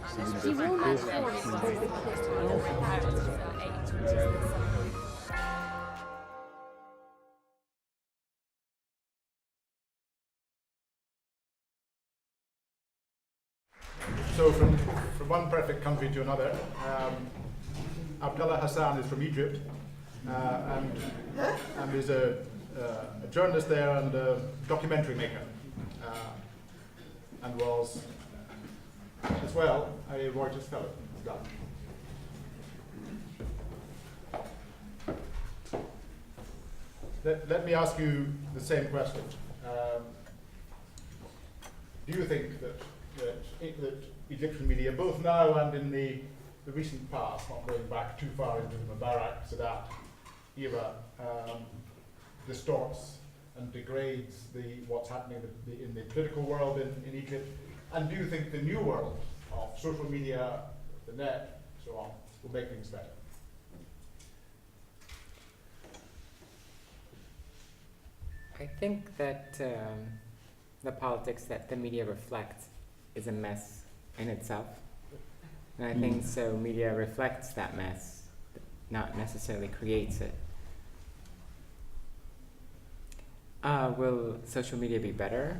So from one perfect country to another, Abdalla Hassan is from Egypt and is a journalist there and a documentary maker, and was as well a Reuters fellow. Let me ask you the same question. Do you think that Egyptian media, both now and in the recent past, not going back too far into the Mubarak, Sadat era, distorts and degrades what's happening in the political world in Egypt? And do you think the new world of social media, the net, so on, will make things better? I think that the politics that the media reflects is a mess in itself. And I think so media reflects that mess, not necessarily creates it. Will social media be better?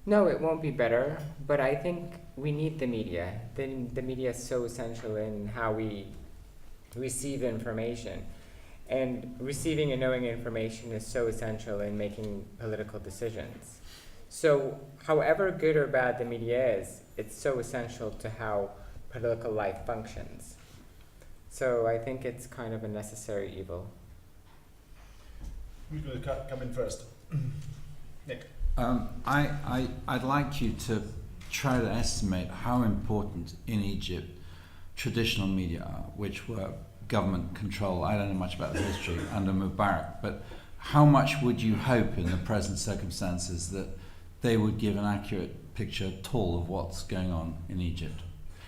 No, it won't be better, but I think we need the media. The media is so essential in how we receive information. And receiving and knowing information is so essential in making political decisions. So however good or bad the media is, it's so essential to how political life functions. So I think it's kind of a necessary evil. Who's going to come in first? Nick. I'd like you to try to estimate how important in Egypt traditional media are, which were government control. I don't know much about the history under Mubarak, but how much would you hope in the present circumstances that they would give an accurate picture at all of what's going on in Egypt?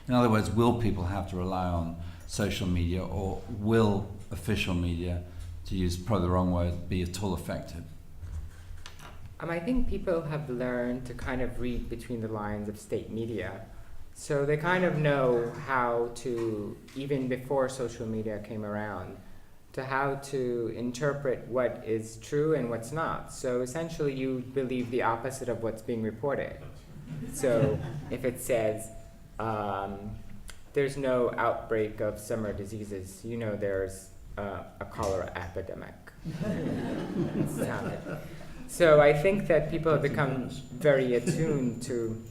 In other words, will people have to rely on social media, or will official media, to use probably the wrong word, be at all effective? I think people have learned to kind of read between the lines of state media. So they kind of know how to, even before social media came around, to how to interpret what is true and what's not. So essentially you believe the opposite of what's being reported. So if it says there's no outbreak of summer diseases, you know there's a cholera epidemic. So I think that people have become very attuned to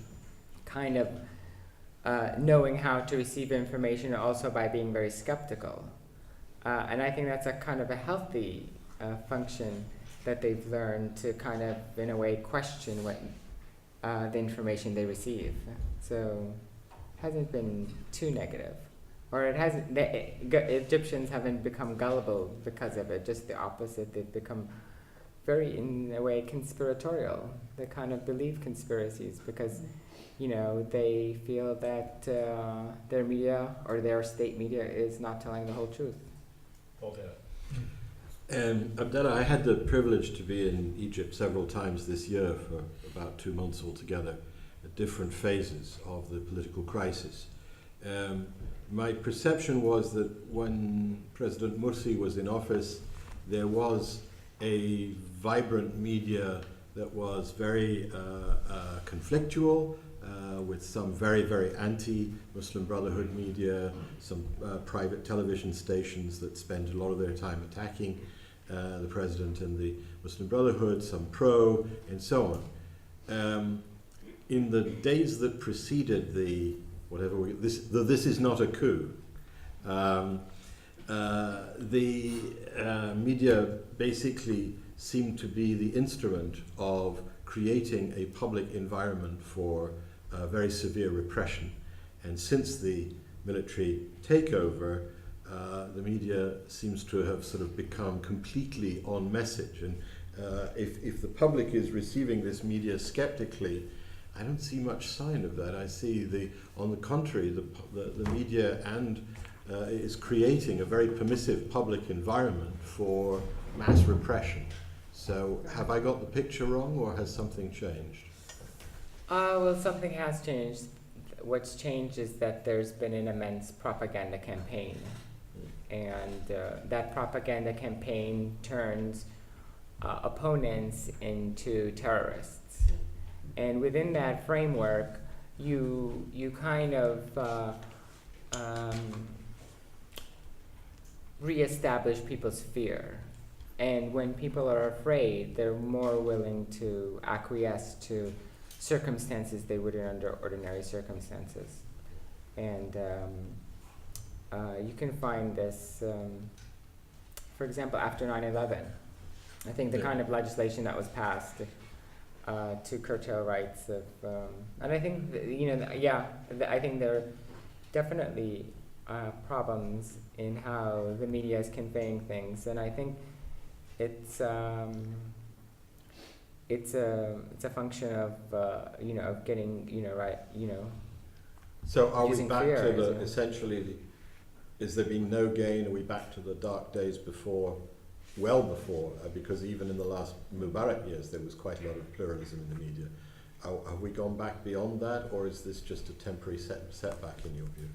kind of knowing how to receive information, also by being very skeptical. And I think that's a kind of a healthy function that they've learned to kind of, in a way, question what the information they receive. So it hasn't been too negative. Or it hasn't, the Egyptians haven't become gullible because of it, just the opposite. They've become very, in a way, conspiratorial. They kind of believe conspiracies because they feel that their media or their state media is not telling the whole truth. Abdalla, I had the privilege to be in Egypt several times this year for about 2 months altogether at different phases of the political crisis. My perception was that when President Morsi was in office, there was a vibrant media that was very conflictual, with some very, very anti-Muslim Brotherhood media, some private television stations that spend a lot of their time attacking the president and the Muslim Brotherhood, some pro, and so on. In the days that preceded the this is not a coup, the media basically seemed to be the instrument of creating a public environment for very severe repression. And since the military takeover, the media seems to have sort of become completely on message. And if the public is receiving this media skeptically, I don't see much sign of that. I see on the contrary, the media is creating a very permissive public environment for mass repression. So have I got the picture wrong, or has something changed? Well, something has changed. What's changed is that there's been an immense propaganda campaign. And that propaganda campaign turns opponents into terrorists. And within that framework, you kind of reestablish people's fear. And when people are afraid, they're more willing to acquiesce to circumstances they wouldn't under ordinary circumstances. And you can find this, for example, after 9/11. I think the kind of legislation that was passed to curtail rights of, and I think, I think there are definitely problems in how the media is conveying things, and I think it's a function of of getting right. So are we using back fear, to the, isn't it? essentially, is there been no gain? Are we back to the dark days before, well before, because even in the last Mubarak years there was quite a lot of pluralism in the media. Have we gone back beyond that, or is this just a temporary setback in your view?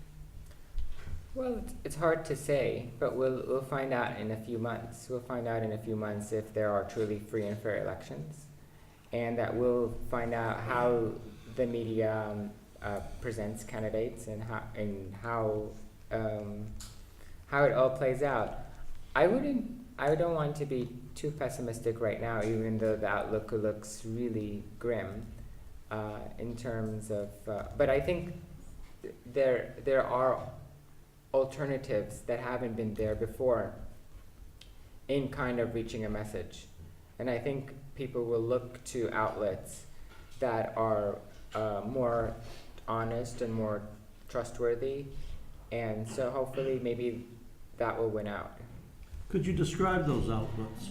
Well, it's hard to say, but we'll find out in a few months. We'll find out in a few months if there are truly free and fair elections, and that we'll find out how the media presents candidates and how it all plays out. I don't want to be too pessimistic right now, even though the outlook looks really grim in terms of. But I think there are alternatives that haven't been there before in kind of reaching a message, and I think people will look to outlets that are more honest and more trustworthy, and so hopefully maybe that will win out. Could you describe those outlets?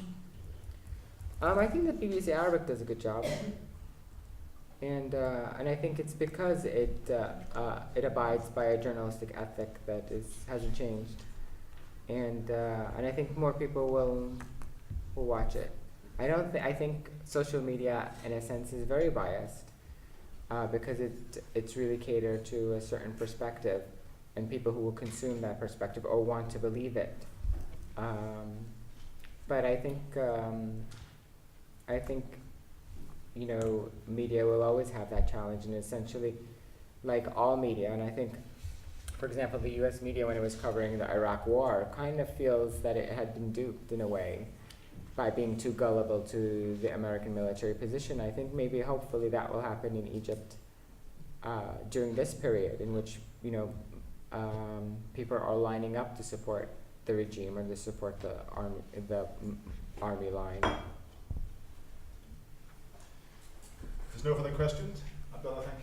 I think the BBC Arabic does a good job, and I think it's because it abides by a journalistic ethic that hasn't changed, and I think more people will watch it. I think social media in a sense is very biased because it's really catered to a certain perspective and people who will consume that perspective or want to believe it. But I think media will always have that challenge, and essentially, like all media, and I think, for example, the U.S. media, when it was covering the Iraq War, kind of feels that it had been duped in a way by being too gullible to the American military position. I think maybe, hopefully, that will happen in Egypt during this period, in which people are lining up to support the regime or to support the army line. There's no further questions. Abdalla, thank you.